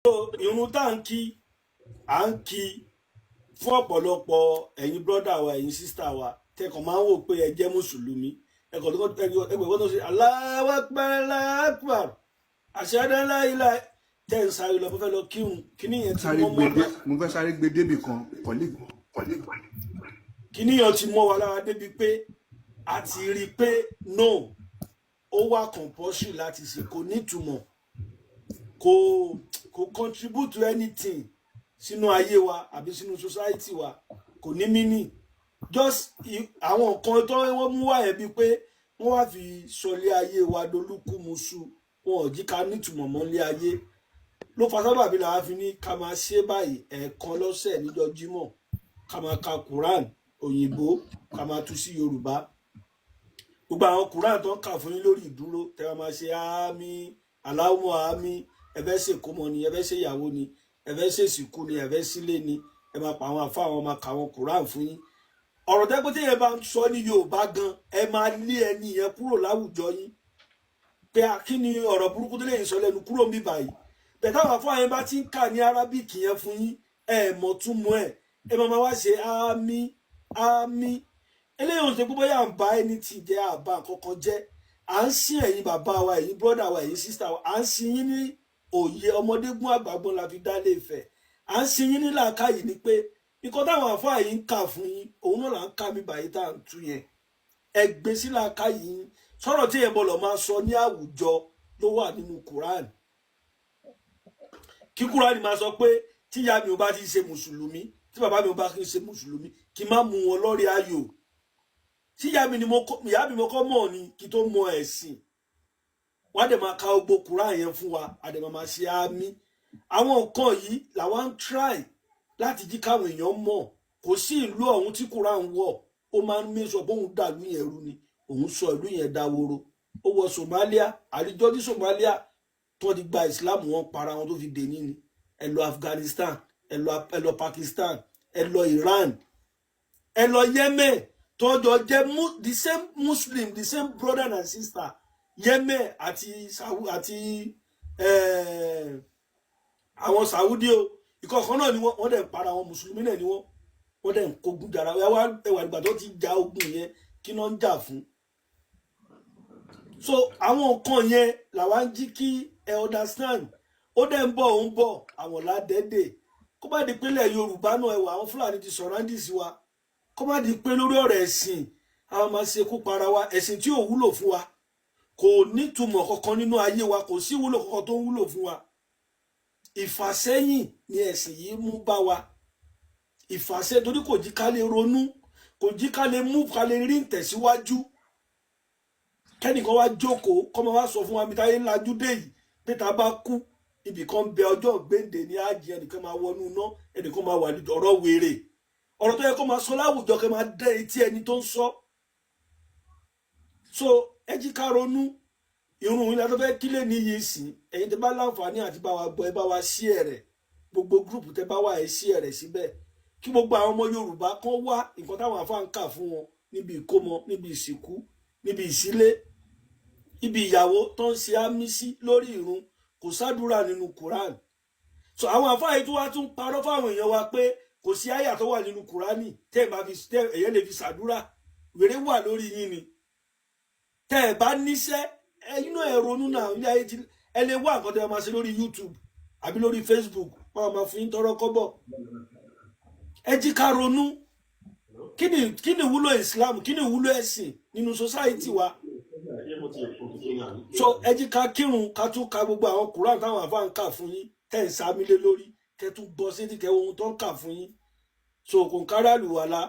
irun tá à ń kí fún ọ̀pọ̀lọpọ̀ ẹ̀yin brọ́dà wa ẹ̀yin sísítà wa tẹkàn máa ń wò pé ẹ jẹ́ mùsùlùmí ẹgbẹ́ tó ṣe Allahu Akbar Allahu Akbar ashhadu an la ilaha tẹ́ ń sáré lọ bó fẹ́ lọ kírun kíní yẹn ti mọ́ mọ́ mo fẹ́ sáré gbé débì kan kọ́lé kíní yẹn ti mọ́ wa lára débi pé a ti rí i pé no ó wà compulsory láti ṣe kò nítumọ̀ kò contribute to anything sínú ayé wa àbí sínú society wa kò ní meaning just àwọn nǹkan tó wọ́n mú wá yẹn bíi pé wọ́n wá fi sọlé ayé wa dolúkúmuṣu wọn ò jí ká nítumọ̀ mọ́lé ayé ló fa sábàbí làwa fi ní ká máa ṣe báyìí ẹ̀ẹ̀kan lọ́sẹ̀ níjọ́ Jímọ̀ ká máa ka Quran òyìnbó ká máa tú sí Yorùbá gbogbo àwọn Quran tó ń kà fún yín lórí ìdúró tẹ́ wá máa ṣe àmì aláwọ̀ àmì ẹ̀fẹ́ ṣèkómọ ni ẹ̀fẹ́ ṣèyàwó ni ẹ̀fẹ́ ṣèsìnkú ni ẹ̀fẹ́ sílé ni ẹ máa pa àwọn àfa àwọn máa kà àwọn Quran fún yín ọ̀rọ̀ tẹ́gbẹ́ tí yẹn bá ń sọ ní Yorùbá gan ẹ máa lé ẹni yẹn kúrò láwùjọ yín pé kí ni ọ̀rọ̀ burúkú tó lè sọ lẹ́nu kúrò ń bí báyìí bẹ́ẹ̀ táwọn afọ àyẹn bá ti ń kà ní Arabic yẹn fún yín ẹ mọ̀ túmọ̀ ẹ máa wá ṣe àmì àmì eléyìí ò ṣe pé bóyá à ń bá ẹni tí jẹ́ àbá kankan jẹ́ à ń sin ẹ̀yin bàbá wa ẹ̀yin brọ́dà wa ẹ̀yin sísítà wa à ń sin yín ní òye ọmọdé gún àgbàgbọ́n la fi dálé Ifẹ̀ à ń sin yín ní làákàyè ni pé ikọ̀ táwọn àfáà yìí ń kà fún yín òun náà là ń kà mí báyìí tá à ń tú yẹn ẹ gbé sí làákàyè yín sọ̀rọ̀ tí yẹn bọ̀lọ̀ máa sọ ní àwùjọ ló wà nínú Quran kí Quran máa sọ pé tí ìyá mi ò bá ti ṣe mùsùlùmí tí bàbá mi ò bá ti ṣe mùsùlùmí kí n má mú wọn lórí ayò tí ìyá mi mo kọ́ mọ̀ ni kí tó mọ ẹ̀sìn wọ́n á dẹ̀ máa ka gbogbo Quran yẹn fún wa á dẹ̀ máa ṣe àmì àwọn nǹkan yìí làwọn ń try láti jí káwọn èèyàn mọ̀ kò sí ìlú ọ̀hún tí Quran wọ̀ ó máa ń mẹ́sọ̀ bóun dàlú yẹn rú ni òun sọ ìlú yẹn dáwóró ó wọ Somalia àríjọ́ tí Somalia tó ti gba Islam wọn para wọn tó fi dè níní ẹ lọ Afghanistan ẹ lọ Pakistan ẹ lọ Iran ẹ lọ Yemen tọjọ jẹ the same Muslim the same brother and sister Yemen àti àwọn Saudi o ìkọ̀ọ̀kan náà ni wọ́n dẹ̀ ń para wọn mùsùlùmí náà ni wọ́n dẹ̀ ń kógun jara ẹwà ìgbà tó ti ja ogun yẹn kí náà ń jà fún. So àwọn nǹkan yẹn làwa ń jí kí ẹ understand ó dẹ̀ ń bọ̀ ó ń bọ̀ àwọn ládẹ́dẹ̀ kó má di pínlẹ̀ Yorùbá náà ẹwà àwọn Fúlàní ti sọ̀ráǹdì sí wa kó má di pé lórí ọ̀rọ̀ ẹ̀sìn àwọn máa ṣekú para wa ẹ̀sìn tí ò wúlò fún wa kò nítumọ̀ kankan nínú ayé wa kò sí wúlò kankan tó ń wúlò fún wa ìfàsẹ́yìn ni ẹ̀sìn yìí mú bá wa ìfàsẹ́ torí kò jí ká lè ronú kò jí ká lè mú ká lè rí ìtẹ̀síwájú kẹ́nìkan wá jókòó kọ́ máa wá sọ fún wa mi táyé ńlájú dé yìí pé tá a bá kú ibìkan bẹ ọjọ́ gbéǹde ní àjẹ ẹnìkan máa wọnú iná ẹnìkan máa wà ní ọ̀rọ̀ wèrè ọ̀rọ̀ tó yẹ kó máa sọ láwùjọ kẹ́ máa dẹ́ etí ẹni tó ń sọ so ẹ jí ká ronú irun yìí látọ́ fẹ́ kílẹ̀ níyì sí ẹ̀yin tẹ́ bá láǹfààní àti bá wa gbọ́ ẹ bá wa share rẹ̀ gbogbo gúrùpù tẹ́ bá wà ẹ share rẹ̀ síbẹ̀ kí gbogbo àwọn ọmọ Yorùbá kan wá nǹkan táwọn àfáà ń kà fún wọn níbi ìkómọ níbi ìsìnkú níbi ìsílé ibi ìyàwó tó ń ṣe àmì sí lórí irun kò sádúrà nínú Quran so àwọn àfáà yìí tó wá tún parọ́ fáwọn èèyàn wa pé kò sí àyà tó wà nínú Kùránì tẹ́ ẹ̀ bá fi ẹ̀yẹ́ lè fi ṣàdúrà wèrè wà lórí yín ni tẹ́ ẹ̀ bá níṣẹ́ ẹ̀yin náà ẹ̀ ronú náà ilé ayé ti ẹ lè wá nǹkan tẹ́ ẹ máa ṣe lórí YouTube àbí lórí Facebook wọ́n máa fi ń tọrọ kọ́bọ̀ ẹ jí ká ronú kí ni ìwúlò Islam kí ni ìwúlò ẹ̀sìn nínú society wa so ẹ jí ká kírun ká tún ka gbogbo àwọn Quran táwọn àfáà ń kà fún yín tẹ́ ẹ̀ ń sá mi lé lórí kẹ́ tún bọ́ sí ti kẹ́ ohun tó ń kà fún yín so kò ń kárí àlùwàlá